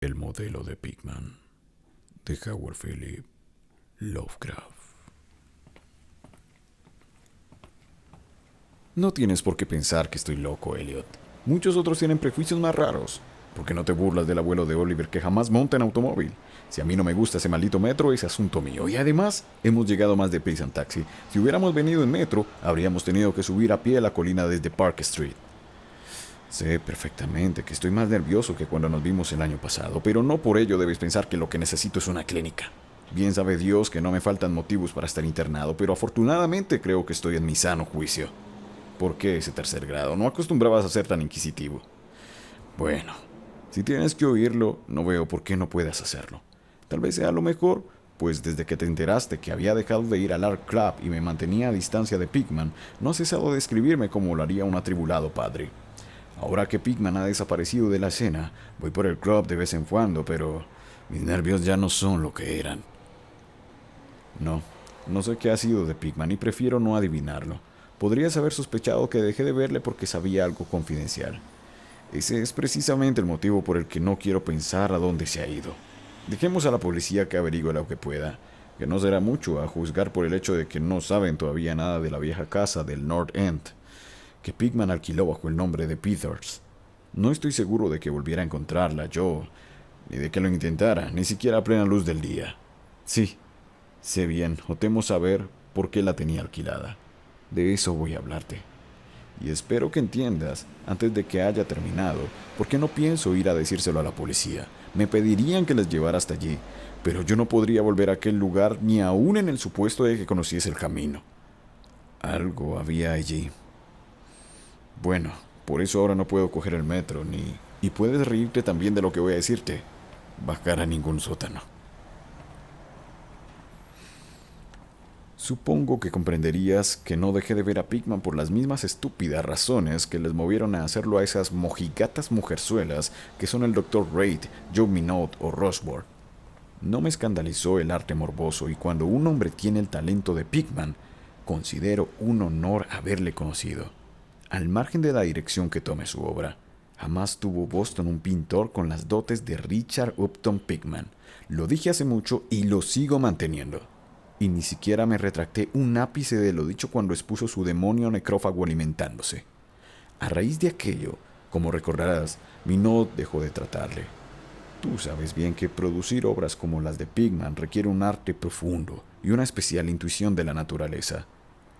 El modelo de Pigman, de Howard Philip Lovecraft. No tienes por qué pensar que estoy loco, Elliot. Muchos otros tienen prejuicios más raros. ¿Por qué no te burlas del abuelo de Oliver que jamás monta en automóvil? Si a mí no me gusta ese maldito metro, es asunto mío. Y además, hemos llegado más deprisa en taxi. Si hubiéramos venido en metro, habríamos tenido que subir a pie a la colina desde Park Street. Sé perfectamente que estoy más nervioso que cuando nos vimos el año pasado, pero no por ello debes pensar que lo que necesito es una clínica. Bien sabe Dios que no me faltan motivos para estar internado, pero afortunadamente creo que estoy en mi sano juicio. ¿Por qué ese tercer grado? No acostumbrabas a ser tan inquisitivo. Bueno, si tienes que oírlo, no veo por qué no puedas hacerlo. Tal vez sea lo mejor, pues desde que te enteraste que había dejado de ir al Art Club y me mantenía a distancia de Pigman, no has cesado de escribirme como lo haría un atribulado padre. Ahora que Pigman ha desaparecido de la escena, voy por el club de vez en cuando, pero mis nervios ya no son lo que eran. No sé qué ha sido de Pigman y prefiero no adivinarlo. Podrías haber sospechado que dejé de verle porque sabía algo confidencial. Ese es precisamente el motivo por el que no quiero pensar a dónde se ha ido. Dejemos a la policía que averigüe lo que pueda, que no será mucho a juzgar por el hecho de que no saben todavía nada de la vieja casa del North End, que Pigman alquiló bajo el nombre de Peters. No estoy seguro de que volviera a encontrarla yo, ni de que lo intentara, ni siquiera a plena luz del día. Sí, sé bien, o temo saber por qué la tenía alquilada. De eso voy a hablarte. Y espero que entiendas, antes de que haya terminado, por qué no pienso ir a decírselo a la policía. Me pedirían que les llevara hasta allí, pero yo no podría volver a aquel lugar ni aún en el supuesto de que conociese el camino. Algo había allí. Bueno, por eso ahora no puedo coger el metro, ni... Y puedes reírte también de lo que voy a decirte. Bajar a ningún sótano. Supongo que comprenderías que no dejé de ver a Pigman por las mismas estúpidas razones que les movieron a hacerlo a esas mojigatas mujerzuelas que son el Dr. Reid, Joe Minot o Rosworth. No me escandalizó el arte morboso y cuando un hombre tiene el talento de Pigman, considero un honor haberle conocido. Al margen de la dirección que tome su obra, jamás tuvo Boston un pintor con las dotes de Richard Upton Pigman. Lo dije hace mucho y lo sigo manteniendo. Y ni siquiera me retracté un ápice de lo dicho cuando expuso su demonio necrófago alimentándose. A raíz de aquello, como recordarás, Minot dejó de tratarle. Tú sabes bien que producir obras como las de Pigman requiere un arte profundo y una especial intuición de la naturaleza.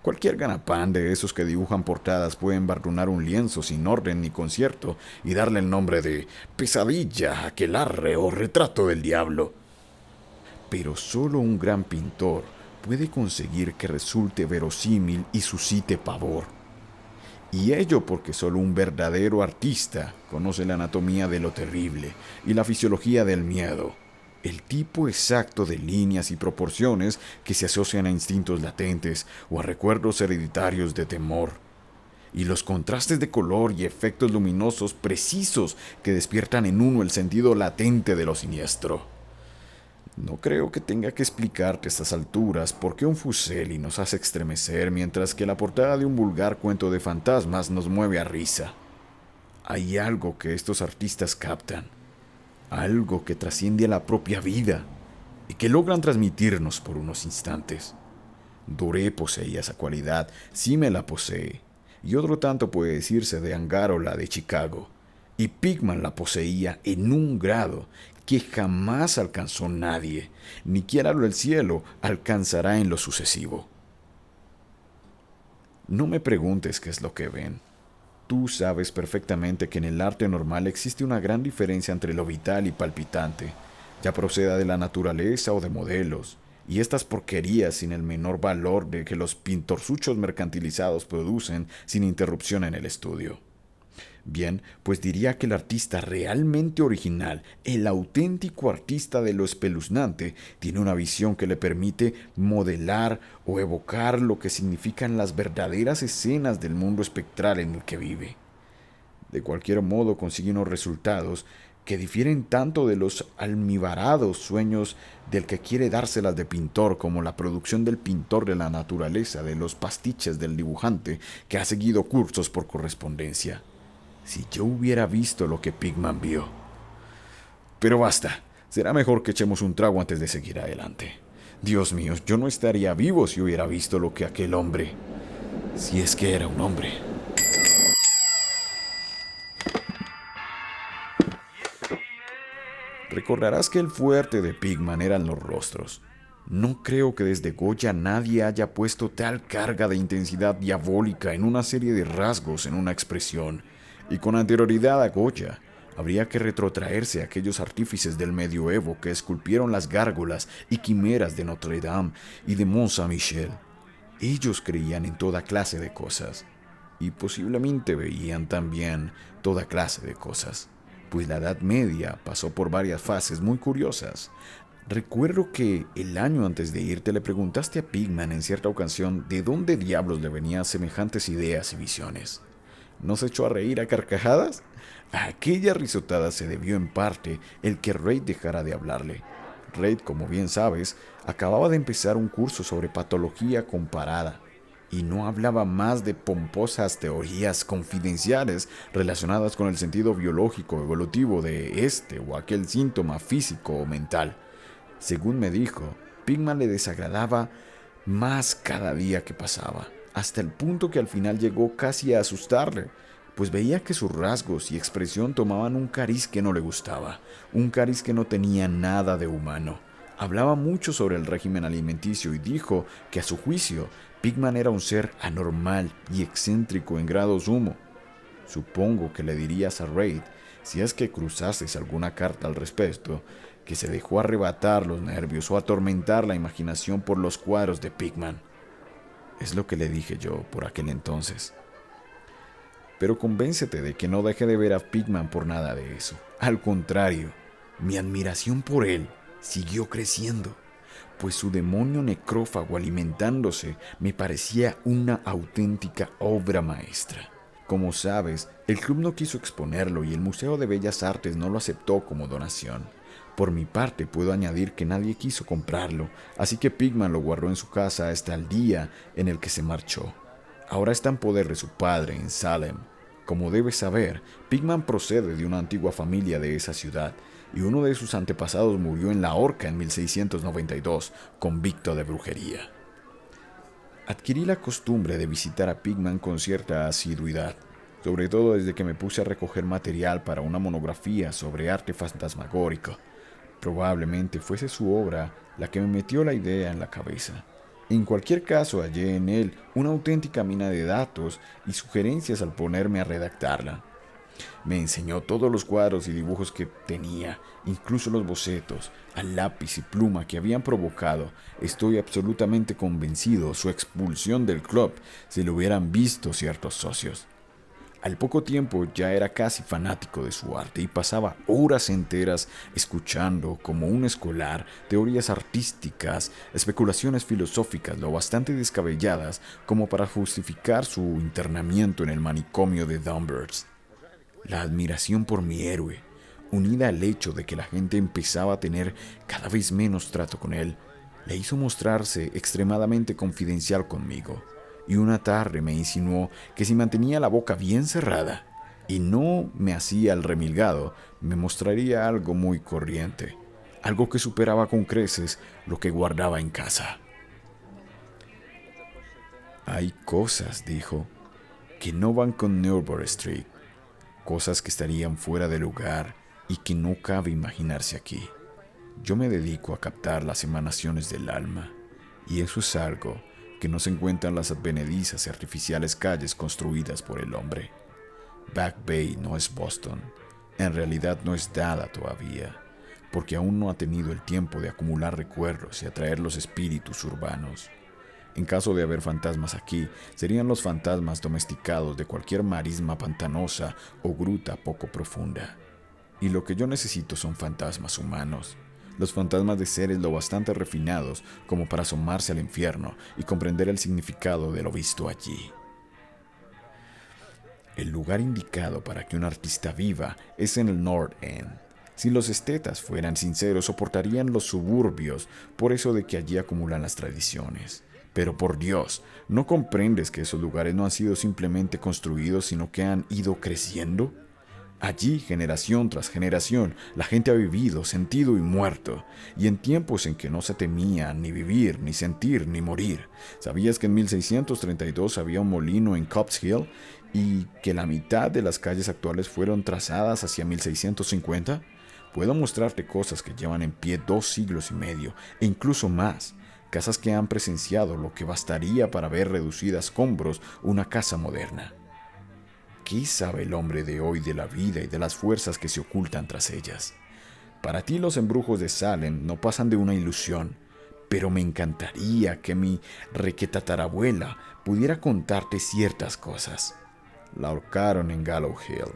Cualquier ganapán de esos que dibujan portadas puede embadurnar un lienzo sin orden ni concierto y darle el nombre de Pesadilla, Aquelarre o Retrato del Diablo. Pero solo un gran pintor puede conseguir que resulte verosímil y suscite pavor. Y ello porque solo un verdadero artista conoce la anatomía de lo terrible y la fisiología del miedo, el tipo exacto de líneas y proporciones que se asocian a instintos latentes o a recuerdos hereditarios de temor, y los contrastes de color y efectos luminosos precisos que despiertan en uno el sentido latente de lo siniestro. No creo que tenga que explicarte a estas alturas por qué un Fuseli nos hace estremecer mientras que la portada de un vulgar cuento de fantasmas nos mueve a risa. Hay algo que estos artistas captan, algo que trasciende a la propia vida y que logran transmitirnos por unos instantes. Doré poseía esa cualidad, sí me la posee, y otro tanto puede decirse de Angarola de Chicago, y Pigman la poseía en un grado que jamás alcanzó nadie, ni quiera lo el cielo alcanzará en lo sucesivo. No me preguntes qué es lo que ven. Tú sabes perfectamente que en el arte normal existe una gran diferencia entre lo vital y palpitante, ya proceda de la naturaleza o de modelos, y estas porquerías sin el menor valor de que los pintorzuchos mercantilizados producen sin interrupción en el estudio. Bien, pues diría que el artista realmente original, el auténtico artista de lo espeluznante, tiene una visión que le permite modelar o evocar lo que significan las verdaderas escenas del mundo espectral en el que vive. De cualquier modo consigue unos resultados que difieren tanto de los almibarados sueños del que quiere dárselas de pintor como la producción del pintor de la naturaleza, de los pastiches del dibujante que ha seguido cursos por correspondencia. Si yo hubiera visto lo que Pigman vio. Pero basta, será mejor que echemos un trago antes de seguir adelante. Dios mío, yo no estaría vivo si hubiera visto lo que aquel hombre, si es que era un hombre. Recordarás que el fuerte de Pigman eran los rostros. No creo que desde Goya nadie haya puesto tal carga de intensidad diabólica en una serie de rasgos en una expresión. Y con anterioridad a Goya, habría que retrotraerse a aquellos artífices del medioevo que esculpieron las gárgolas y quimeras de Notre Dame y de Mont Saint-Michel. Ellos creían en toda clase de cosas, y posiblemente veían también toda clase de cosas, pues la Edad Media pasó por varias fases muy curiosas. Recuerdo que el año antes de irte le preguntaste a Pigman en cierta ocasión de dónde diablos le venían semejantes ideas y visiones. ¿No se echó a reír a carcajadas? A aquella risotada se debió en parte el que Reid dejara de hablarle. Reid, como bien sabes, acababa de empezar un curso sobre patología comparada y no hablaba más de pomposas teorías confidenciales relacionadas con el sentido biológico evolutivo de este o aquel síntoma físico o mental. Según me dijo, Pigman le desagradaba más cada día que pasaba, hasta el punto que al final llegó casi a asustarle, pues veía que sus rasgos y expresión tomaban un cariz que no le gustaba, un cariz que no tenía nada de humano. Hablaba mucho sobre el régimen alimenticio y dijo que a su juicio Pigman era un ser anormal y excéntrico en grado sumo. Supongo que le dirías a Reid, si es que cruzases alguna carta al respecto, que se dejó arrebatar los nervios o atormentar la imaginación por los cuadros de Pigman. Es lo que le dije yo por aquel entonces. Pero convéncete de que no deje de ver a Pigman por nada de eso. Al contrario, mi admiración por él siguió creciendo, pues su demonio necrófago alimentándose me parecía una auténtica obra maestra. Como sabes, el club no quiso exponerlo y el Museo de Bellas Artes no lo aceptó como donación. Por mi parte, puedo añadir que nadie quiso comprarlo, así que Pigman lo guardó en su casa hasta el día en el que se marchó. Ahora está en poder de su padre en Salem. Como debes saber, Pigman procede de una antigua familia de esa ciudad, y uno de sus antepasados murió en la horca en 1692, convicto de brujería. Adquirí la costumbre de visitar a Pigman con cierta asiduidad, sobre todo desde que me puse a recoger material para una monografía sobre arte fantasmagórico. Probablemente fuese su obra la que me metió la idea en la cabeza. En cualquier caso, hallé en él una auténtica mina de datos y sugerencias al ponerme a redactarla. Me enseñó todos los cuadros y dibujos que tenía, incluso los bocetos, al lápiz y pluma que habían provocado, estoy absolutamente convencido, su expulsión del club si lo hubieran visto ciertos socios. Al poco tiempo ya era casi fanático de su arte y pasaba horas enteras escuchando, como un escolar, teorías artísticas, especulaciones filosóficas lo bastante descabelladas como para justificar su internamiento en el manicomio de Dumbarton. La admiración por mi héroe, unida al hecho de que la gente empezaba a tener cada vez menos trato con él, le hizo mostrarse extremadamente confidencial conmigo. Y una tarde me insinuó que si mantenía la boca bien cerrada y no me hacía el remilgado, me mostraría algo muy corriente, algo que superaba con creces lo que guardaba en casa. Hay cosas, dijo, que no van con Newbury Street, cosas que estarían fuera de lugar y que no cabe imaginarse aquí. Yo me dedico a captar las emanaciones del alma, y eso es algo que no se encuentra en las advenedizas y artificiales calles construidas por el hombre. Back Bay no es Boston, en realidad no es nada todavía, porque aún no ha tenido el tiempo de acumular recuerdos y atraer los espíritus urbanos. En caso de haber fantasmas aquí, serían los fantasmas domesticados de cualquier marisma pantanosa o gruta poco profunda. Y lo que yo necesito son fantasmas humanos. Los fantasmas de seres lo bastante refinados como para asomarse al infierno y comprender el significado de lo visto allí. El lugar indicado para que un artista viva es en el North End. Si los estetas fueran sinceros, soportarían los suburbios por eso de que allí acumulan las tradiciones. Pero por Dios, ¿no comprendes que esos lugares no han sido simplemente construidos, sino que han ido creciendo? Allí, generación tras generación, la gente ha vivido, sentido y muerto, y en tiempos en que no se temía ni vivir, ni sentir, ni morir. ¿Sabías que en 1632 había un molino en Copp's Hill y que la mitad de las calles actuales fueron trazadas hacia 1650? Puedo mostrarte cosas que llevan en pie 2 siglos y medio, e incluso más. Casas que han presenciado lo que bastaría para ver reducida a escombros una casa moderna. ¿Qué sabe el hombre de hoy de la vida y de las fuerzas que se ocultan tras ellas? Para ti los embrujos de Salem no pasan de una ilusión, pero me encantaría que mi requetatarabuela pudiera contarte ciertas cosas. La ahorcaron en Gallows Hill,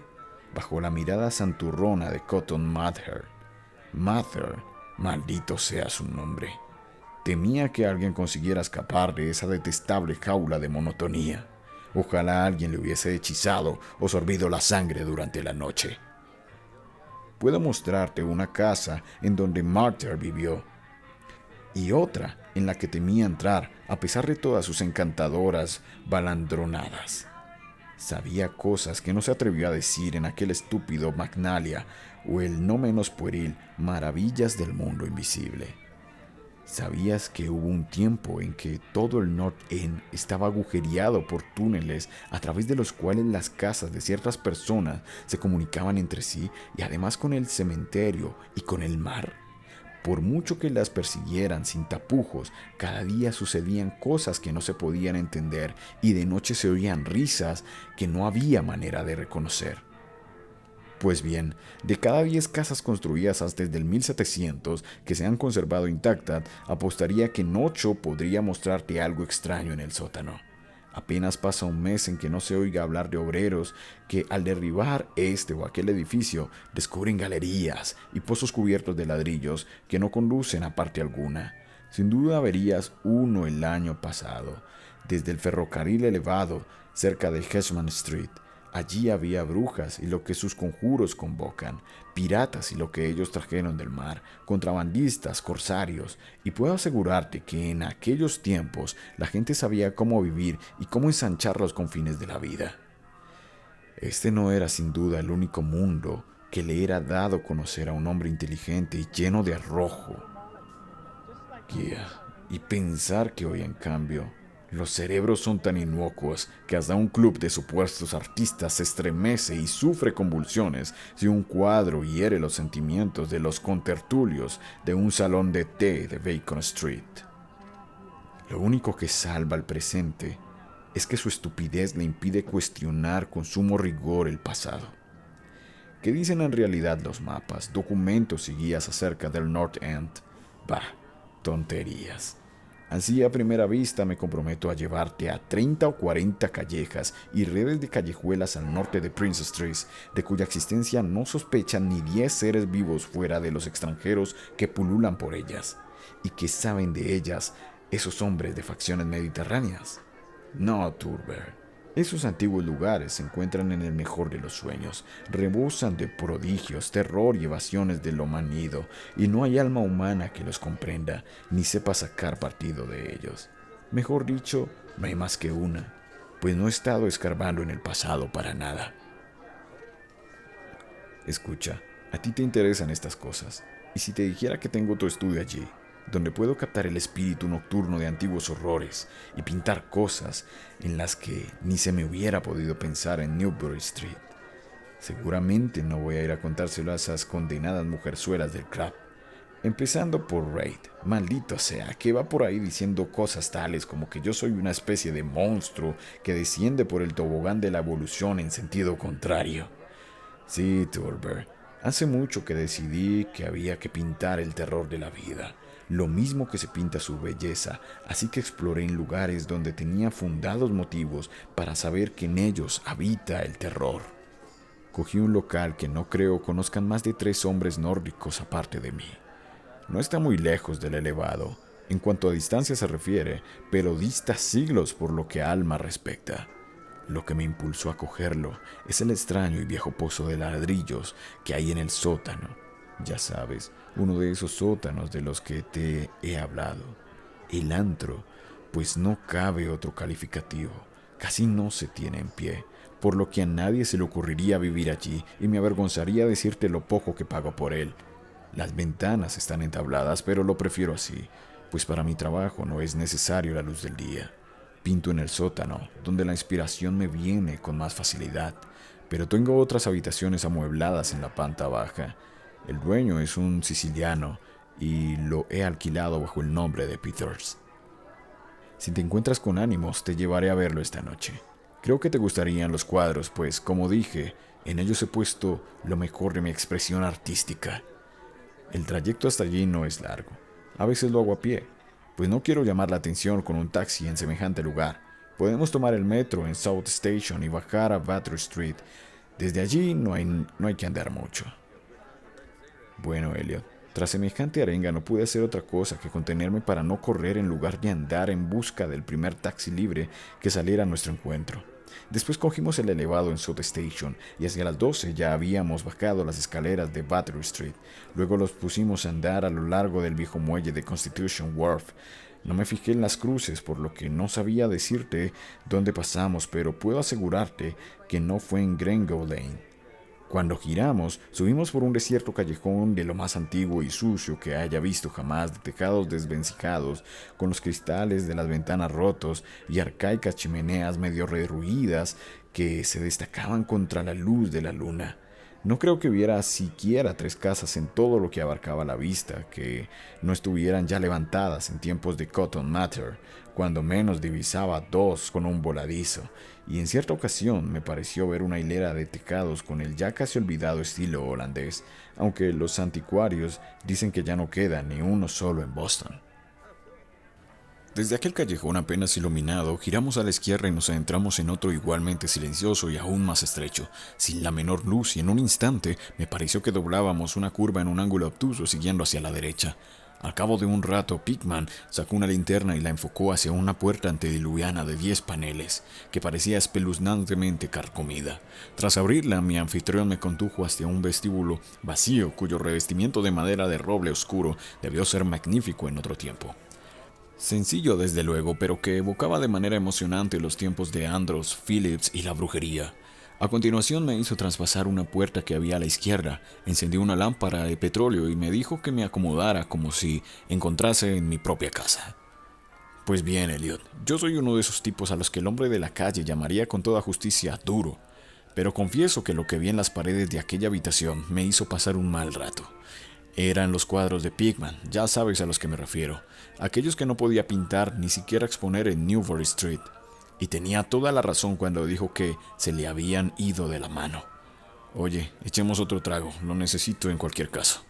bajo la mirada santurrona de Cotton Mather. Mather, maldito sea su nombre. Temía que alguien consiguiera escapar de esa detestable jaula de monotonía. Ojalá alguien le hubiese hechizado o sorbido la sangre durante la noche. Puedo mostrarte una casa en donde Martyr vivió y otra en la que temía entrar a pesar de todas sus encantadoras balandronadas. Sabía cosas que no se atrevió a decir en aquel estúpido Magnalia o el no menos pueril Maravillas del Mundo Invisible. ¿Sabías que hubo un tiempo en que todo el North End estaba agujereado por túneles a través de los cuales las casas de ciertas personas se comunicaban entre sí y además con el cementerio y con el mar? Por mucho que las persiguieran sin tapujos, cada día sucedían cosas que no se podían entender y de noche se oían risas que no había manera de reconocer. Pues bien, de cada 10 casas construidas hasta desde el 1700 que se han conservado intactas, apostaría que en 8 podría mostrarte algo extraño en el sótano. Apenas pasa un mes en que no se oiga hablar de obreros que al derribar este o aquel edificio descubren galerías y pozos cubiertos de ladrillos que no conducen a parte alguna. Sin duda verías uno el año pasado, desde el ferrocarril elevado cerca de Hedgeman Street. Allí había brujas y lo que sus conjuros convocan, piratas y lo que ellos trajeron del mar, contrabandistas, corsarios, y puedo asegurarte que en aquellos tiempos la gente sabía cómo vivir y cómo ensanchar los confines de la vida. Este no era sin duda el único mundo que le era dado conocer a un hombre inteligente y lleno de arrojo. Y pensar que hoy, en cambio, los cerebros son tan inocuos que hasta un club de supuestos artistas se estremece y sufre convulsiones si un cuadro hiere los sentimientos de los contertulios de un salón de té de Bacon Street. Lo único que salva al presente es que su estupidez le impide cuestionar con sumo rigor el pasado. ¿Qué dicen en realidad los mapas, documentos y guías acerca del North End? Bah, tonterías. Así a primera vista me comprometo a llevarte a 30 o 40 callejas y redes de callejuelas al norte de Prince Street, de cuya existencia no sospechan ni 10 seres vivos fuera de los extranjeros que pululan por ellas, y que saben de ellas esos hombres de facciones mediterráneas. No, Turber. Esos antiguos lugares se encuentran en el mejor de los sueños, rebosan de prodigios, terror y evasiones de lo manido, y no hay alma humana que los comprenda, ni sepa sacar partido de ellos. Mejor dicho, no hay más que una, pues no he estado escarbando en el pasado para nada. Escucha, a ti te interesan estas cosas, y si te dijera que tengo tu estudio allí, donde puedo captar el espíritu nocturno de antiguos horrores y pintar cosas en las que ni se me hubiera podido pensar en Newbury Street. Seguramente no voy a ir a contárselo a esas condenadas mujerzuelas del club. Empezando por Reid, maldito sea, que va por ahí diciendo cosas tales como que yo soy una especie de monstruo que desciende por el tobogán de la evolución en sentido contrario. Sí, Turber, hace mucho que decidí que había que pintar el terror de la vida, lo mismo que se pinta su belleza, así que exploré en lugares donde tenía fundados motivos para saber que en ellos habita el terror. Cogí un local que no creo conozcan más de 3 hombres nórdicos aparte de mí. No está muy lejos del elevado, en cuanto a distancia se refiere, pero dista siglos por lo que a alma respecta. Lo que me impulsó a cogerlo es el extraño y viejo pozo de ladrillos que hay en el sótano. Ya sabes, uno de esos sótanos de los que te he hablado. El antro, pues no cabe otro calificativo. Casi no se tiene en pie, por lo que a nadie se le ocurriría vivir allí y me avergonzaría decirte lo poco que pago por él. Las ventanas están entabladas, pero lo prefiero así, pues para mi trabajo no es necesario la luz del día. Pinto en el sótano, donde la inspiración me viene con más facilidad, pero tengo otras habitaciones amuebladas en la planta baja. El dueño es un siciliano y lo he alquilado bajo el nombre de Peters. Si te encuentras con ánimos, te llevaré a verlo esta noche. Creo que te gustarían los cuadros, pues, como dije, en ellos he puesto lo mejor de mi expresión artística. El trayecto hasta allí no es largo. A veces lo hago a pie, pues no quiero llamar la atención con un taxi en semejante lugar. Podemos tomar el metro en South Station y bajar a Batter Street. Desde allí no hay que andar mucho. Bueno, Elliot, tras semejante arenga no pude hacer otra cosa que contenerme para no correr en lugar de andar en busca del primer taxi libre que saliera a nuestro encuentro. Después cogimos el elevado en South Station y hacia las 12 ya habíamos bajado las escaleras de Battery Street. Luego los pusimos a andar a lo largo del viejo muelle de Constitution Wharf. No me fijé en las cruces, por lo que no sabía decirte dónde pasamos, pero puedo asegurarte que no fue en Grengo Lane. Cuando giramos, subimos por un desierto callejón de lo más antiguo y sucio que haya visto jamás, de tejados desvencijados, con los cristales de las ventanas rotos y arcaicas chimeneas medio derruidas que se destacaban contra la luz de la luna. No creo que hubiera siquiera 3 casas en todo lo que abarcaba la vista que no estuvieran ya levantadas en tiempos de Cotton Mather, cuando menos divisaba 2 con un voladizo, y en cierta ocasión me pareció ver una hilera de tejados con el ya casi olvidado estilo holandés, aunque los anticuarios dicen que ya no queda ni uno solo en Boston. Desde aquel callejón apenas iluminado, giramos a la izquierda y nos adentramos en otro igualmente silencioso y aún más estrecho, sin la menor luz, y en un instante me pareció que doblábamos una curva en un ángulo obtuso siguiendo hacia la derecha. Al cabo de un rato, Pickman sacó una linterna y la enfocó hacia una puerta antediluviana de 10 paneles, que parecía espeluznantemente carcomida. Tras abrirla, mi anfitrión me condujo hacia un vestíbulo vacío, cuyo revestimiento de madera de roble oscuro debió ser magnífico en otro tiempo. Sencillo desde luego, pero que evocaba de manera emocionante los tiempos de Andros, Phillips y la brujería. A continuación me hizo traspasar una puerta que había a la izquierda, encendió una lámpara de petróleo y me dijo que me acomodara como si encontrase en mi propia casa. Pues bien, Elliot, yo soy uno de esos tipos a los que el hombre de la calle llamaría con toda justicia duro, pero confieso que lo que vi en las paredes de aquella habitación me hizo pasar un mal rato. Eran los cuadros de Pickman, ya sabes a los que me refiero, aquellos que no podía pintar ni siquiera exponer en Newbury Street. Y tenía toda la razón cuando dijo que se le habían ido de la mano. Oye, echemos otro trago, lo necesito en cualquier caso.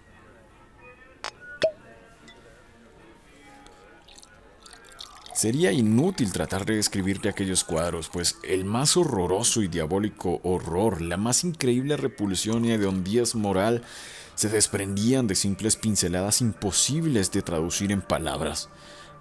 Sería inútil tratar de describirte aquellos cuadros, pues el más horroroso y diabólico horror, la más increíble repulsión y hediondez moral se desprendían de simples pinceladas imposibles de traducir en palabras.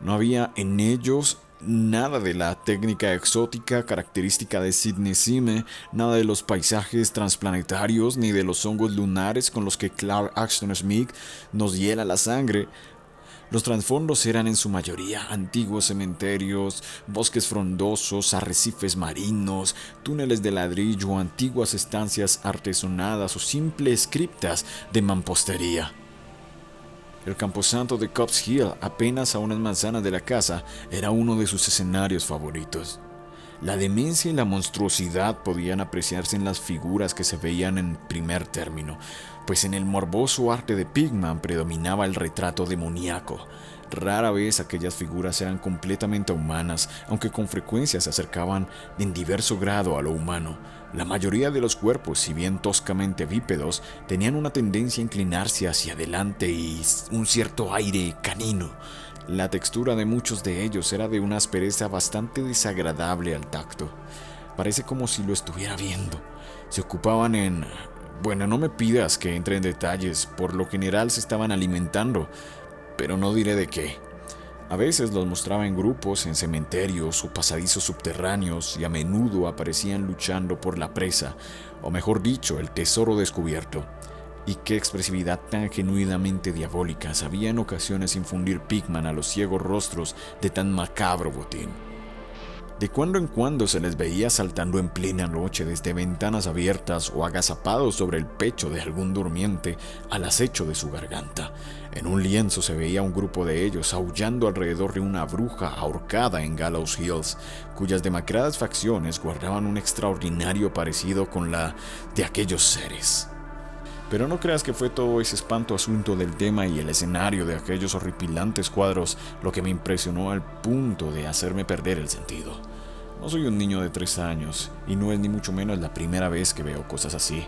No había en ellos nada de la técnica exótica característica de Sidney Sime, nada de los paisajes transplanetarios, ni de los hongos lunares con los que Clark Ashton Smith nos hiela la sangre. Los trasfondos eran en su mayoría antiguos cementerios, bosques frondosos, arrecifes marinos, túneles de ladrillo, antiguas estancias artesonadas o simples criptas de mampostería. El camposanto de Copp's Hill, apenas a unas manzanas de la casa, era uno de sus escenarios favoritos. La demencia y la monstruosidad podían apreciarse en las figuras que se veían en primer término, pues en el morboso arte de Pickman predominaba el retrato demoníaco. Rara vez aquellas figuras eran completamente humanas, aunque con frecuencia se acercaban en diverso grado a lo humano. La mayoría de los cuerpos, si bien toscamente bípedos, tenían una tendencia a inclinarse hacia adelante y un cierto aire canino. La textura de muchos de ellos era de una aspereza bastante desagradable al tacto. Parece como si lo estuviera viendo. Se ocupaban en... Bueno, no me pidas que entre en detalles, por lo general se estaban alimentando, pero no diré de qué. A veces los mostraba en grupos, en cementerios o pasadizos subterráneos, y a menudo aparecían luchando por la presa, o mejor dicho, el tesoro descubierto. Y qué expresividad tan genuinamente diabólica sabía en ocasiones infundir Pickman a los ciegos rostros de tan macabro botín. De cuando en cuando se les veía saltando en plena noche desde ventanas abiertas o agazapados sobre el pecho de algún durmiente al acecho de su garganta. En un lienzo se veía un grupo de ellos aullando alrededor de una bruja ahorcada en Gallows Hills, cuyas demacradas facciones guardaban un extraordinario parecido con la de aquellos seres. Pero no creas que fue todo ese espanto asunto del tema y el escenario de aquellos horripilantes cuadros lo que me impresionó al punto de hacerme perder el sentido. No soy un niño de 3 años y no es ni mucho menos la primera vez que veo cosas así.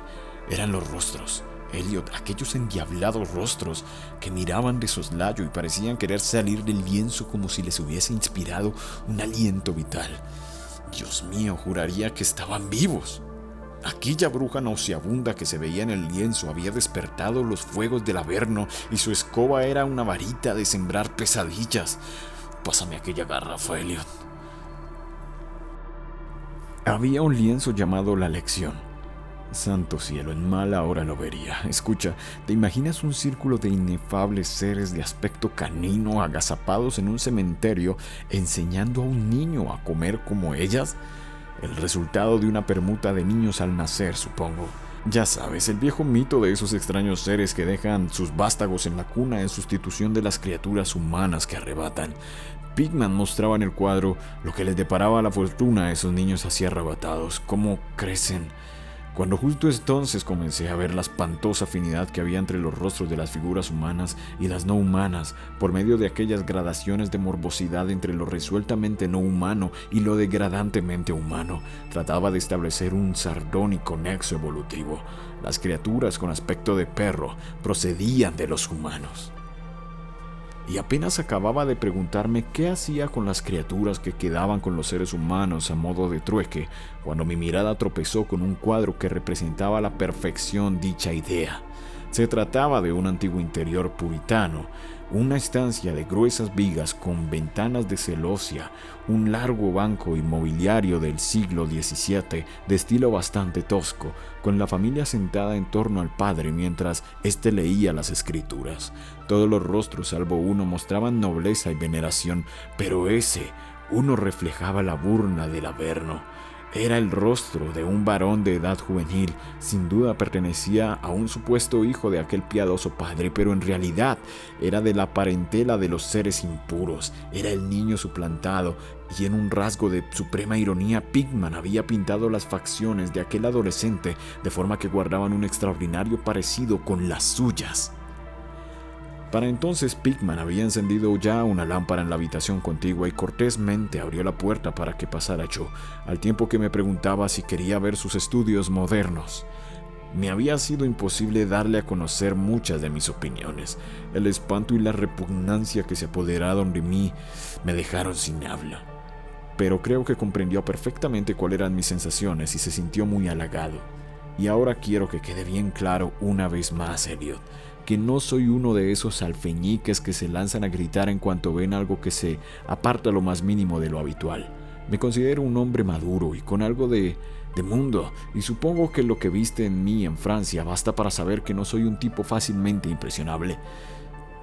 Eran los rostros, Elliot, aquellos endiablados rostros que miraban de soslayo y parecían querer salir del lienzo como si les hubiese inspirado un aliento vital. Dios mío, juraría que estaban vivos. Aquella bruja nauseabunda que se veía en el lienzo había despertado los fuegos del Averno y su escoba era una varita de sembrar pesadillas. Pásame aquella garrafa, Elliot. Había un lienzo llamado La Lección. Santo cielo, en mala hora lo vería. Escucha, ¿te imaginas un círculo de inefables seres de aspecto canino agazapados en un cementerio enseñando a un niño a comer como ellas? El resultado de una permuta de niños al nacer, supongo. Ya sabes, el viejo mito de esos extraños seres que dejan sus vástagos en la cuna en sustitución de las criaturas humanas que arrebatan. Pickman mostraba en el cuadro lo que les deparaba la fortuna a esos niños así arrebatados, cómo crecen. Cuando justo entonces comencé a ver la espantosa afinidad que había entre los rostros de las figuras humanas y las no humanas, por medio de aquellas gradaciones de morbosidad entre lo resueltamente no humano y lo degradantemente humano, trataba de establecer un sardónico nexo evolutivo. Las criaturas con aspecto de perro procedían de los humanos. Y apenas acababa de preguntarme qué hacía con las criaturas que quedaban con los seres humanos a modo de trueque, cuando mi mirada tropezó con un cuadro que representaba a la perfección dicha idea. Se trataba de un antiguo interior puritano, una estancia de gruesas vigas con ventanas de celosía, un largo banco inmobiliario del siglo XVII de estilo bastante tosco, con la familia sentada en torno al padre mientras éste leía las escrituras. Todos los rostros, salvo uno, mostraban nobleza y veneración, pero ese, uno reflejaba la burla del Averno. Era el rostro de un varón de edad juvenil, sin duda pertenecía a un supuesto hijo de aquel piadoso padre, pero en realidad era de la parentela de los seres impuros, era el niño suplantado, y en un rasgo de suprema ironía Pickman había pintado las facciones de aquel adolescente de forma que guardaban un extraordinario parecido con las suyas. Para entonces Pickman había encendido ya una lámpara en la habitación contigua y cortésmente abrió la puerta para que pasara yo, al tiempo que me preguntaba si quería ver sus estudios modernos. Me había sido imposible darle a conocer muchas de mis opiniones. El espanto y la repugnancia que se apoderaron de mí me dejaron sin habla. Pero creo que comprendió perfectamente cuáles eran mis sensaciones y se sintió muy halagado. Y ahora quiero que quede bien claro una vez más, Elliot, que no soy uno de esos alfeñiques que se lanzan a gritar en cuanto ven algo que se aparta lo más mínimo de lo habitual. Me considero un hombre maduro y con algo de mundo, y supongo que lo que viste en mí en Francia basta para saber que no soy un tipo fácilmente impresionable.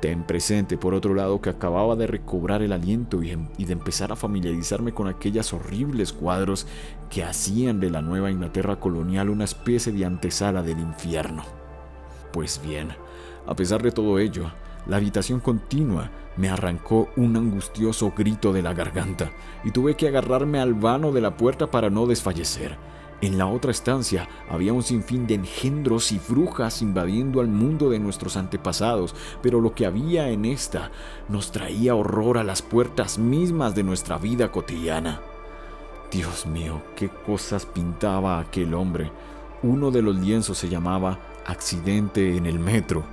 Ten presente, por otro lado, que acababa de recobrar el aliento y de empezar a familiarizarme con aquellos horribles cuadros que hacían de la Nueva Inglaterra colonial una especie de antesala del infierno. Pues bien, a pesar de todo ello, la habitación continua me arrancó un angustioso grito de la garganta y tuve que agarrarme al vano de la puerta para no desfallecer. En la otra estancia había un sinfín de engendros y brujas invadiendo al mundo de nuestros antepasados, pero lo que había en esta nos traía horror a las puertas mismas de nuestra vida cotidiana. Dios mío, qué cosas pintaba aquel hombre. Uno de los lienzos se llamaba Accidente en el metro,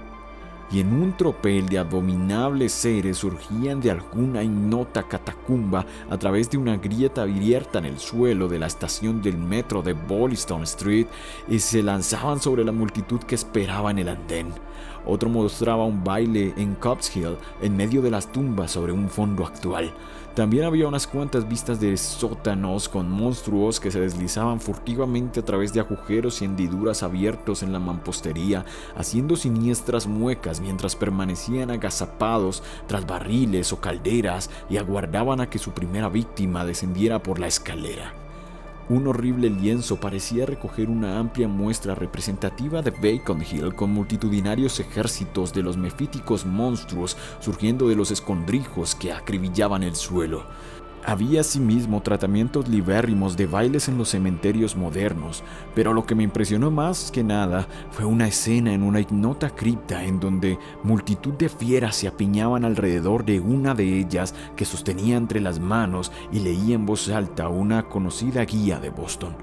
y en un tropel de abominables seres surgían de alguna ignota catacumba a través de una grieta abierta en el suelo de la estación del metro de Boylston Street y se lanzaban sobre la multitud que esperaba en el andén. Otro mostraba un baile en Copp's Hill en medio de las tumbas sobre un fondo actual. También había unas cuantas vistas de sótanos con monstruos que se deslizaban furtivamente a través de agujeros y hendiduras abiertos en la mampostería, haciendo siniestras muecas mientras permanecían agazapados tras barriles o calderas y aguardaban a que su primera víctima descendiera por la escalera. Un horrible lienzo parecía recoger una amplia muestra representativa de Beacon Hill, con multitudinarios ejércitos de los mefíticos monstruos surgiendo de los escondrijos que acribillaban el suelo. Había asimismo tratamientos libérrimos de bailes en los cementerios modernos, pero lo que me impresionó más que nada fue una escena en una ignota cripta en donde multitud de fieras se apiñaban alrededor de una de ellas que sostenía entre las manos y leía en voz alta una conocida guía de Boston.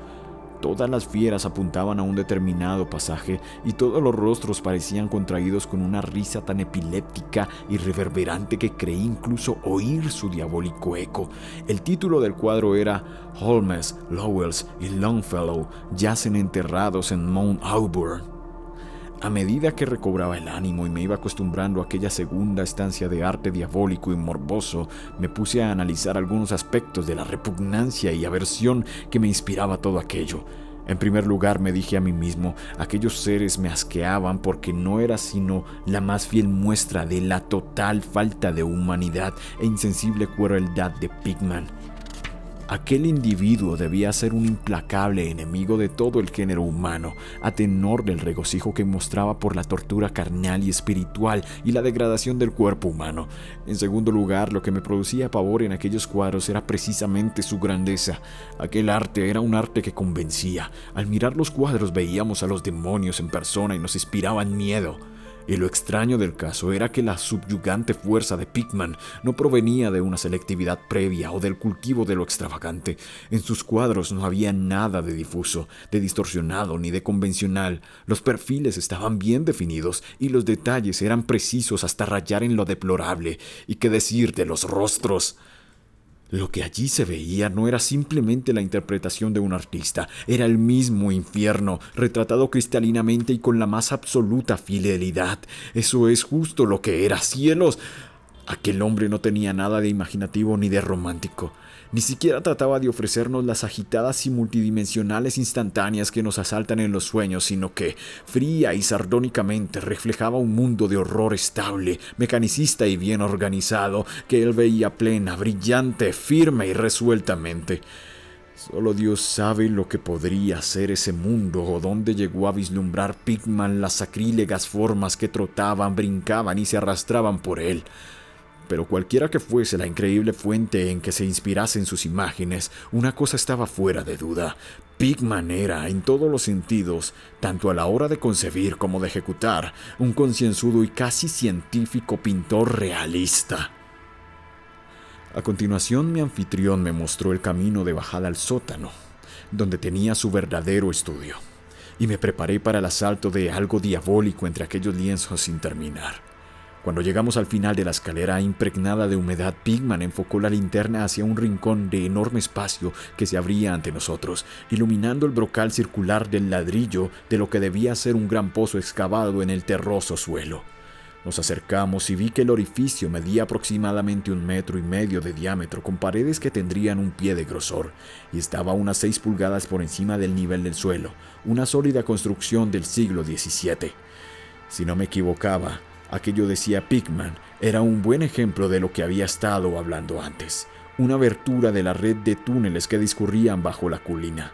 Todas las fieras apuntaban a un determinado pasaje y todos los rostros parecían contraídos con una risa tan epiléptica y reverberante que creí incluso oír su diabólico eco. El título del cuadro era Holmes, Lowells y Longfellow yacen enterrados en Mount Auburn. A medida que recobraba el ánimo y me iba acostumbrando a aquella segunda estancia de arte diabólico y morboso, me puse a analizar algunos aspectos de la repugnancia y aversión que me inspiraba todo aquello. En primer lugar, me dije a mí mismo, aquellos seres me asqueaban porque no era sino la más fiel muestra de la total falta de humanidad e insensible crueldad de Pickman. Aquel individuo debía ser un implacable enemigo de todo el género humano, a tenor del regocijo que mostraba por la tortura carnal y espiritual y la degradación del cuerpo humano. En segundo lugar, lo que me producía pavor en aquellos cuadros era precisamente su grandeza. Aquel arte era un arte que convencía. Al mirar los cuadros veíamos a los demonios en persona y nos inspiraban miedo. Y lo extraño del caso era que la subyugante fuerza de Pickman no provenía de una selectividad previa o del cultivo de lo extravagante. En sus cuadros no había nada de difuso, de distorsionado ni de convencional. Los perfiles estaban bien definidos y los detalles eran precisos hasta rayar en lo deplorable. ¿Y qué decir de los rostros? Lo que allí se veía no era simplemente la interpretación de un artista, era el mismo infierno, retratado cristalinamente y con la más absoluta fidelidad. Eso es justo lo que era, cielos. Aquel hombre no tenía nada de imaginativo ni de romántico. Ni siquiera trataba de ofrecernos las agitadas y multidimensionales instantáneas que nos asaltan en los sueños, sino que, fría y sardónicamente, reflejaba un mundo de horror estable, mecanicista y bien organizado, que él veía plena, brillante, firme y resueltamente. Solo Dios sabe lo que podría ser ese mundo o dónde llegó a vislumbrar Pickman las sacrílegas formas que trotaban, brincaban y se arrastraban por él. Pero cualquiera que fuese la increíble fuente en que se inspirasen sus imágenes, una cosa estaba fuera de duda. Pickman era, en todos los sentidos, tanto a la hora de concebir como de ejecutar, un concienzudo y casi científico pintor realista. A continuación, mi anfitrión me mostró el camino de bajada al sótano, donde tenía su verdadero estudio, y me preparé para el asalto de algo diabólico entre aquellos lienzos sin terminar. Cuando llegamos al final de la escalera impregnada de humedad, Pickman enfocó la linterna hacia un rincón de enorme espacio que se abría ante nosotros, iluminando el brocal circular del ladrillo de lo que debía ser un gran pozo excavado en el terroso suelo. Nos acercamos y vi que el orificio medía aproximadamente 1,5 metros de diámetro, con paredes que tendrían 1 pie de grosor, y estaba a unas 6 pulgadas por encima del nivel del suelo, una sólida construcción del siglo XVII. Si no me equivocaba, aquello, decía Pickman, era un buen ejemplo de lo que había estado hablando antes, una abertura de la red de túneles que discurrían bajo la colina.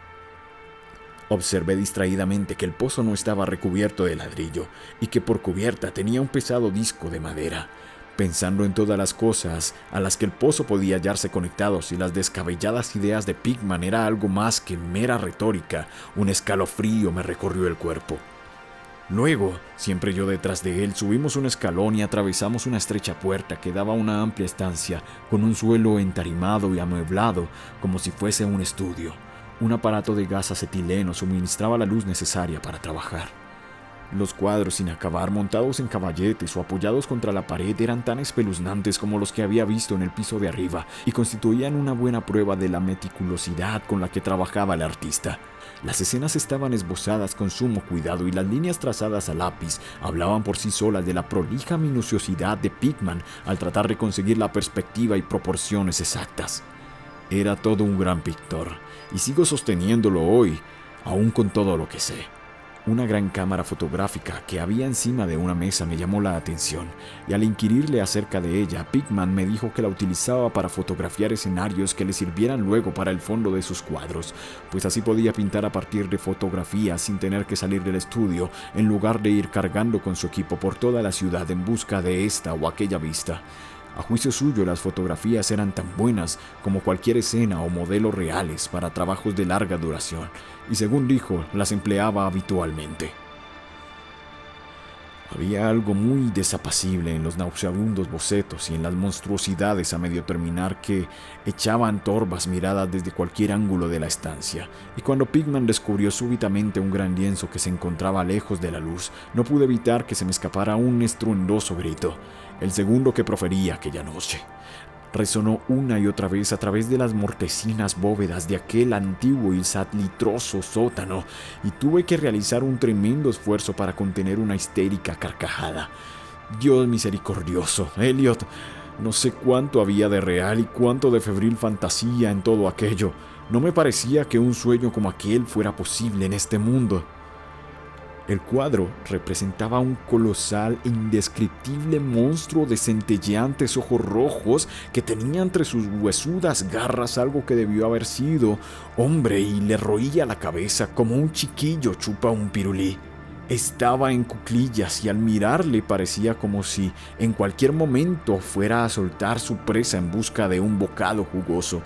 Observé distraídamente que el pozo no estaba recubierto de ladrillo y que por cubierta tenía un pesado disco de madera. Pensando en todas las cosas a las que el pozo podía hallarse conectado y las descabelladas ideas de Pickman era algo más que mera retórica, un escalofrío me recorrió el cuerpo. Luego, siempre yo detrás de él, subimos un escalón y atravesamos una estrecha puerta que daba a una amplia estancia con un suelo entarimado y amueblado como si fuese un estudio. Un aparato de gas acetileno suministraba la luz necesaria para trabajar. Los cuadros sin acabar, montados en caballetes o apoyados contra la pared, eran tan espeluznantes como los que había visto en el piso de arriba y constituían una buena prueba de la meticulosidad con la que trabajaba el artista. Las escenas estaban esbozadas con sumo cuidado y las líneas trazadas a lápiz hablaban por sí solas de la prolija minuciosidad de Pickman al tratar de conseguir la perspectiva y proporciones exactas. Era todo un gran pintor, y sigo sosteniéndolo hoy, aún con todo lo que sé. Una gran cámara fotográfica que había encima de una mesa me llamó la atención, y al inquirirle acerca de ella, Pickman me dijo que la utilizaba para fotografiar escenarios que le sirvieran luego para el fondo de sus cuadros, pues así podía pintar a partir de fotografías sin tener que salir del estudio, en lugar de ir cargando con su equipo por toda la ciudad en busca de esta o aquella vista. A juicio suyo, las fotografías eran tan buenas como cualquier escena o modelo reales para trabajos de larga duración, y según dijo, las empleaba habitualmente. Había algo muy desapacible en los nauseabundos bocetos y en las monstruosidades a medio terminar que echaban torvas miradas desde cualquier ángulo de la estancia, y cuando Pickman descubrió súbitamente un gran lienzo que se encontraba lejos de la luz, no pude evitar que se me escapara un estruendoso grito, el segundo que profería aquella noche. Resonó una y otra vez a través de las mortecinas bóvedas de aquel antiguo y salitroso sótano, y tuve que realizar un tremendo esfuerzo para contener una histérica carcajada. Dios misericordioso, Elliot, no sé cuánto había de real y cuánto de febril fantasía en todo aquello. No me parecía que un sueño como aquel fuera posible en este mundo. El cuadro representaba un colosal e indescriptible monstruo de centelleantes ojos rojos que tenía entre sus huesudas garras algo que debió haber sido hombre y le roía la cabeza como un chiquillo chupa un pirulí. Estaba en cuclillas y al mirarle parecía como si en cualquier momento fuera a soltar su presa en busca de un bocado jugoso.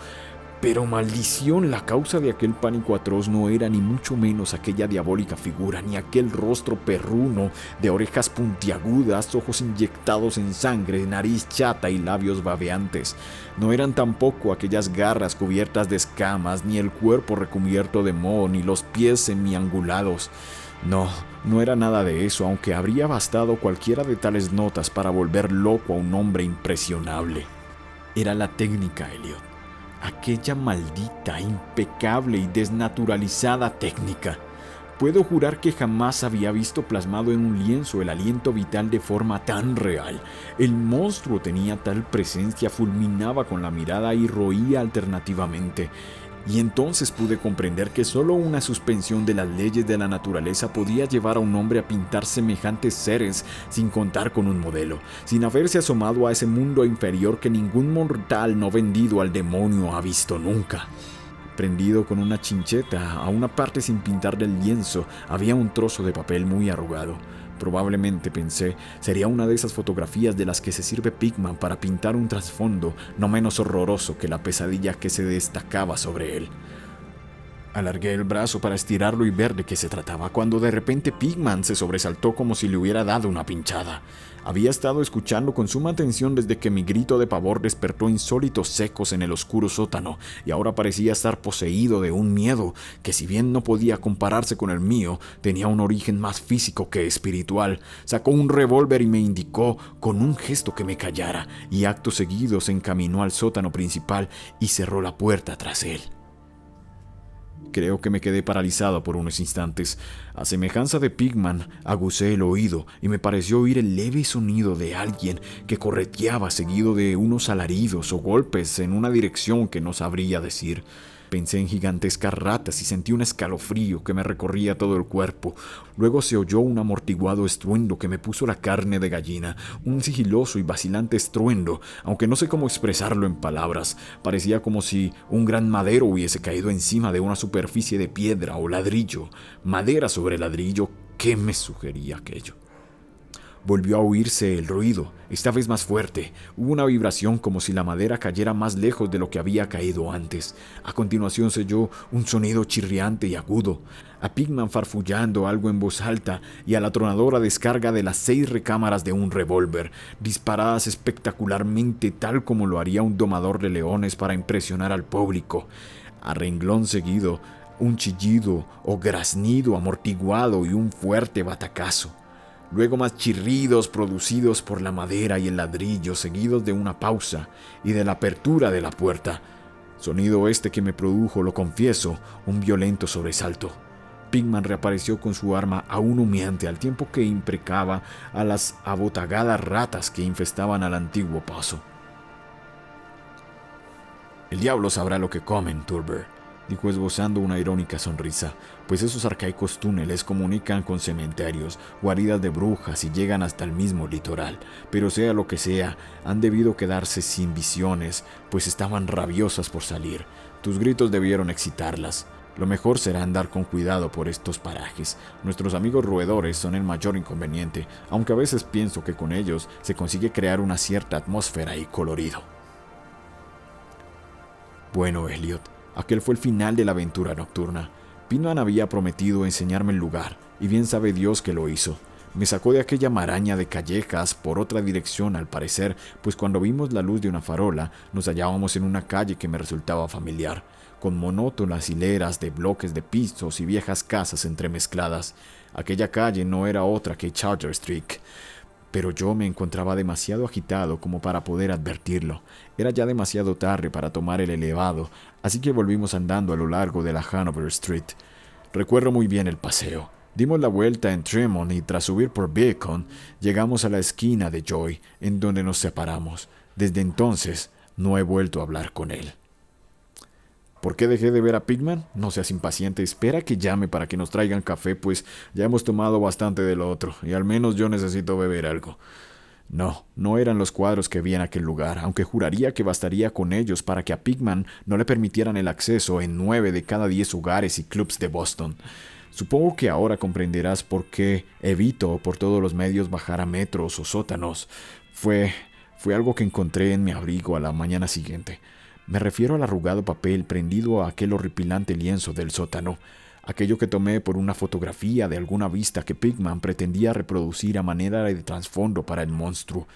Pero maldición, la causa de aquel pánico atroz no era ni mucho menos aquella diabólica figura, ni aquel rostro perruno de orejas puntiagudas, ojos inyectados en sangre, nariz chata y labios babeantes. No eran tampoco aquellas garras cubiertas de escamas, ni el cuerpo recubierto de moho, ni los pies semiangulados. No era nada de eso, aunque habría bastado cualquiera de tales notas para volver loco a un hombre impresionable. Era la técnica, Elliot. Aquella maldita, impecable y desnaturalizada técnica. Puedo jurar que jamás había visto plasmado en un lienzo el aliento vital de forma tan real. El monstruo tenía tal presencia, fulminaba con la mirada y roía alternativamente. Y entonces pude comprender que solo una suspensión de las leyes de la naturaleza podía llevar a un hombre a pintar semejantes seres sin contar con un modelo, sin haberse asomado a ese mundo inferior que ningún mortal no vendido al demonio ha visto nunca. Prendido con una chincheta a una parte sin pintar del lienzo había un trozo de papel muy arrugado. Probablemente, pensé, sería una de esas fotografías de las que se sirve Pickman para pintar un trasfondo no menos horroroso que la pesadilla que se destacaba sobre él. Alargué el brazo para estirarlo y ver de qué se trataba, cuando de repente Pickman se sobresaltó como si le hubiera dado una pinchada. Había estado escuchando con suma atención desde que mi grito de pavor despertó insólitos ecos en el oscuro sótano, y ahora parecía estar poseído de un miedo que, si bien no podía compararse con el mío, tenía un origen más físico que espiritual. Sacó un revólver y me indicó con un gesto que me callara, y acto seguido se encaminó al sótano principal y cerró la puerta tras él. Creo que me quedé paralizado por unos instantes. A semejanza de Pickman, aguzé el oído y me pareció oír el leve sonido de alguien que correteaba seguido de unos alaridos o golpes en una dirección que no sabría decir. Pensé en gigantescas ratas y sentí un escalofrío que me recorría todo el cuerpo. Luego se oyó un amortiguado estruendo que me puso la carne de gallina, un sigiloso y vacilante estruendo, aunque no sé cómo expresarlo en palabras. Parecía como si un gran madero hubiese caído encima de una superficie de piedra o ladrillo. Madera sobre ladrillo, ¿qué me sugería aquello? Volvió a oírse el ruido, esta vez más fuerte. Hubo una vibración como si la madera cayera más lejos de lo que había caído antes. A continuación se oyó un sonido chirriante y agudo, a Pickman farfullando algo en voz alta y a la atronadora descarga de las 6 recámaras de un revólver, disparadas espectacularmente tal como lo haría un domador de leones para impresionar al público. A renglón seguido, un chillido o graznido amortiguado y un fuerte batacazo. Luego más chirridos producidos por la madera y el ladrillo, seguidos de una pausa y de la apertura de la puerta. Sonido este que me produjo, lo confieso, un violento sobresalto. Pigman reapareció con su arma aún humeante al tiempo que imprecaba a las abotagadas ratas que infestaban al antiguo paso. «El diablo sabrá lo que comen, Turber», dijo esbozando una irónica sonrisa, pues esos arcaicos túneles comunican con cementerios, guaridas de brujas y llegan hasta el mismo litoral. Pero sea lo que sea, han debido quedarse sin visiones, pues estaban rabiosas por salir. Tus gritos debieron excitarlas. Lo mejor será andar con cuidado por estos parajes. Nuestros amigos roedores son el mayor inconveniente, aunque a veces pienso que con ellos se consigue crear una cierta atmósfera y colorido. Bueno, Elliot, aquel fue el final de la aventura nocturna. Pigman había prometido enseñarme el lugar, y bien sabe Dios que lo hizo. Me sacó de aquella maraña de callejas por otra dirección al parecer, pues cuando vimos la luz de una farola nos hallábamos en una calle que me resultaba familiar, con monótonas hileras de bloques de pisos y viejas casas entremezcladas. Aquella calle no era otra que Charter Street, pero yo me encontraba demasiado agitado como para poder advertirlo. Era ya demasiado tarde para tomar el elevado, así que volvimos andando a lo largo de la Hanover Street. Recuerdo muy bien el paseo. Dimos la vuelta en Tremont y tras subir por Beacon, llegamos a la esquina de Joy, en donde nos separamos. Desde entonces, no he vuelto a hablar con él. ¿Por qué dejé de ver a Pigman? No seas impaciente, espera que llame para que nos traigan café, pues ya hemos tomado bastante de lo otro, y al menos yo necesito beber algo. No eran los cuadros que vi en aquel lugar, aunque juraría que bastaría con ellos para que a Pigman no le permitieran el acceso en 9 de cada 10 hogares y clubs de Boston. Supongo que ahora comprenderás por qué evito por todos los medios bajar a metros o sótanos. Fue algo que encontré en mi abrigo a la mañana siguiente. Me refiero al arrugado papel prendido a aquel horripilante lienzo del sótano, aquello que tomé por una fotografía de alguna vista que Pigman pretendía reproducir a manera de trasfondo para el monstruo.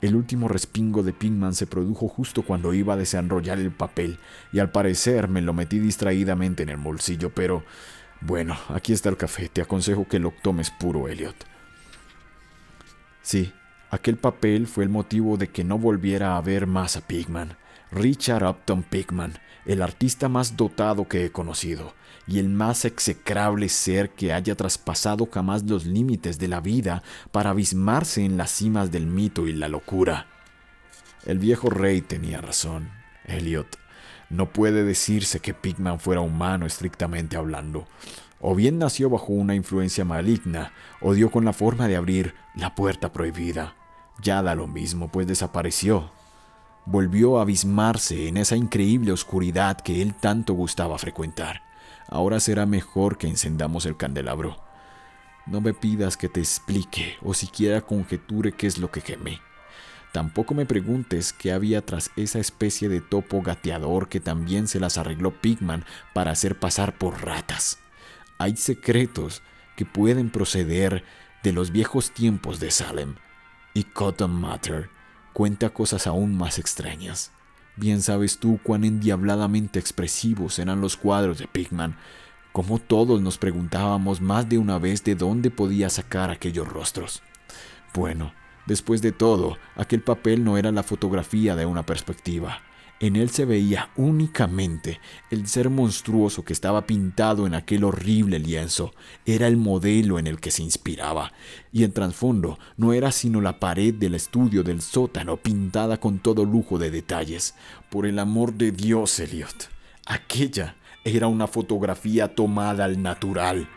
El último respingo de Pigman se produjo justo cuando iba a desenrollar el papel, y al parecer me lo metí distraídamente en el bolsillo, pero... Bueno, aquí está el café, te aconsejo que lo tomes puro, Elliot. Sí, aquel papel fue el motivo de que no volviera a ver más a Pigman. Richard Upton Pigman, el artista más dotado que he conocido, y el más execrable ser que haya traspasado jamás los límites de la vida para abismarse en las cimas del mito y la locura. El viejo rey tenía razón, Elliot. No puede decirse que Pigman fuera humano estrictamente hablando. O bien nació bajo una influencia maligna, o dio con la forma de abrir la puerta prohibida. Ya da lo mismo, pues desapareció. Volvió a abismarse en esa increíble oscuridad que él tanto gustaba frecuentar. Ahora será mejor que encendamos el candelabro. No me pidas que te explique o siquiera conjeture qué es lo que quemé. Tampoco me preguntes qué había tras esa especie de topo gateador que también se las arregló Pigman para hacer pasar por ratas. Hay secretos que pueden proceder de los viejos tiempos de Salem, y Cotton Mather cuenta cosas aún más extrañas. Bien sabes tú cuán endiabladamente expresivos eran los cuadros de Pigman, como todos nos preguntábamos más de una vez de dónde podía sacar aquellos rostros. Bueno, después de todo, aquel papel no era la fotografía de una perspectiva. En él se veía únicamente el ser monstruoso que estaba pintado en aquel horrible lienzo. Era el modelo en el que se inspiraba. Y en trasfondo no era sino la pared del estudio del sótano pintada con todo lujo de detalles. Por el amor de Dios, Elliot, aquella era una fotografía tomada al natural.